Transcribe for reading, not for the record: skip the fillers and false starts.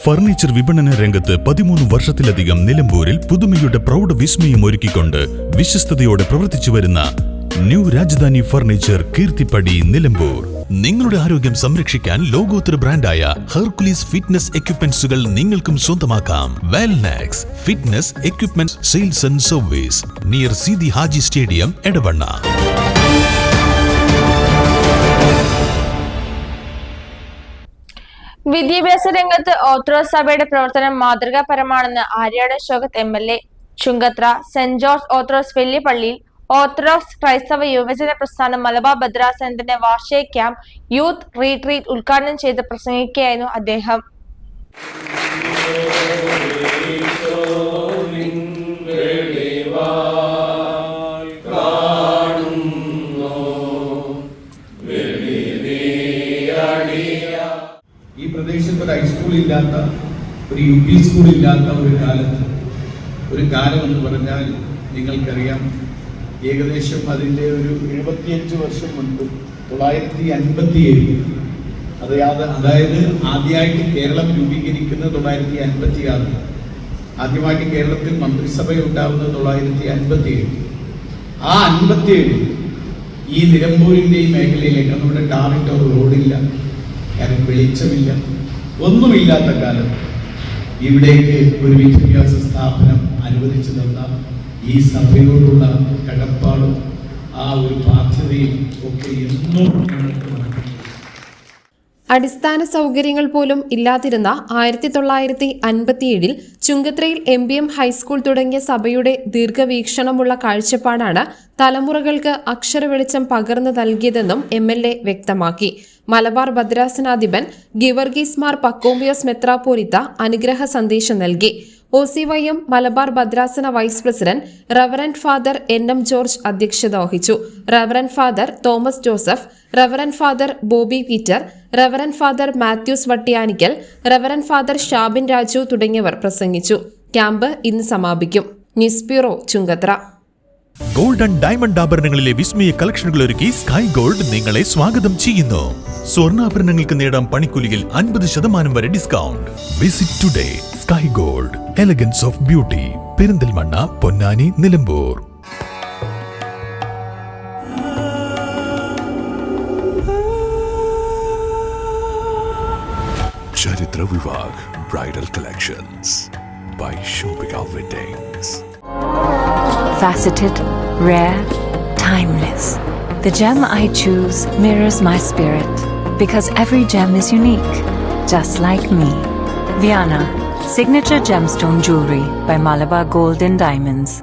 Furniture വിപണന രംഗത്ത് 13 വർഷത്തിലധികം നിലമ്പൂരിൽ പുതുമയുടെ പ്രൗഢ വിസ്മയം ഒരുക്കിക്കൊണ്ട് വിശ്വസ്തയോടെ പ്രവർത്തിച്ചു വരുന്ന ന്യൂ രാജധാനി ഫർണിച്ചർ കീർത്തിപ്പടി നിലമ്പൂർ. നിങ്ങളുടെ ആരോഗ്യം സംരക്ഷിക്കാൻ ലോകോത്തര ബ്രാൻഡായ ഹെർക്കുലീസ് ഫിറ്റ്നസ് എക്യുപ്മെന്റ്സുകൾ നിങ്ങൾക്കും സ്വന്തമാക്കാം. Wellnex fitness equipment sales and service near Seethi Haji stadium, Edavanna. വിദ്യാഭ്യാസ രംഗത്ത് ഓർത്തഡോക്സ് സഭയുടെ പ്രവർത്തനം മാതൃകാപരമാണെന്ന് Aryadan Shoukath MLA. Chungathara saint George orthodox വലിയ പള്ളിയിൽ ഓർത്തഡോക്സ് ക്രൈസ്തവ യുവജന പ്രസ്ഥാനം മലബാർ ഭദ്രാസനത്തിന്റെ വാർഷിക ക്യാമ്പ് യൂത്ത് റീട്രീറ്റ് ഉദ്ഘാടനം ചെയ്ത് പ്രസംഗിക്കുകയായിരുന്നു അദ്ദേഹം. ഈ പ്രദേശത്ത് ഒരു ഹൈസ്കൂളില്ലാത്ത, ഒരു UP സ്കൂളില്ലാത്ത ഒരു കാലം എന്ന് പറഞ്ഞാൽ നിങ്ങൾക്കറിയാം, ഏകദേശം അതിൻ്റെ ഒരു 75 വർഷം മുൻപ് 957, അതായത് ആദ്യമായിട്ട് കേരളം രൂപീകരിക്കുന്നത് 956, ആദ്യമായിട്ട് കേരളത്തിൽ മന്ത്രിസഭ ഉണ്ടാവുന്നത് 957. ആ 57 ഈ നിലമ്പൂരിൻ്റെ ഈ മേഖലയിലേക്ക് നമ്മുടെ ടാറിൻ്റെ ഒരു റോഡില്ല, കാരണം വെളിച്ചമില്ല, ഒന്നുമില്ലാത്ത കാലം ഇവിടേക്ക് ഒരു വിദ്യാഭ്യാസ സ്ഥാപനം അനുവദിച്ചു തന്ന ഈ സഭയോടുള്ള കടപ്പാടും ആ ഒരു ബാധ്യതയും ഒക്കെ എന്നും അടിസ്ഥാന സൗകര്യങ്ങൾ പോലും ഇല്ലാതിരുന്ന 1957 ചുങ്കത്രയിൽ MBM ഹൈസ്കൂൾ തുടങ്ങിയ സഭയുടെ ദീർഘവീക്ഷണമുള്ള കാഴ്ചപ്പാടാണ് തലമുറകൾക്ക് അക്ഷരവെളിച്ചം പകർന്നു നൽകിയതെന്നും MLA വ്യക്തമാക്കി. മലബാർ ഭദ്രാസനാധിപൻ ഗിവർഗീസ് മാർ പക്കോമിയോസ് മെത്രാപ്പോലിത്ത അനുഗ്രഹ സന്ദേശം നൽകി. OCYM മലബാർ ഭദ്രാസന vice president reverend father NM George അധ്യക്ഷത വഹിച്ചു. Reverend father Thomas Joseph, reverend father Bobby Peter, reverend father Mathews Vattiyanickal, reverend father Shabin Raju തുടങ്ങിയവർ പ്രസംഗിച്ചു. ക്യാമ്പ് ഇന്ന് സമാപിക്കും. News bureau, Chungathara. Gold and diamond ആഭരണങ്ങളിലെ വിസ്മയ കളക്ഷനുകൾ ഒരുക്കി സ്കൈ ഗോൾഡ് നിങ്ങളെ സ്വാഗതം ചെയ്യുന്നു. സ്വർണ്ണാഭരണങ്ങൾക്ക് നേടാം പണിക്കൂലിയിൽ 50% വരെ discount. Visit today Sky Gold, elegance of beauty, Perinthalmanna, Ponnani, Nilambur. ചരിത്ര Vivah bridal collections by Shobhika Weddings. Faceted, rare, timeless. The gem I choose mirrors my spirit because every gem is unique, just like me. Viana, signature gemstone jewelry by Malabar Gold and Diamonds.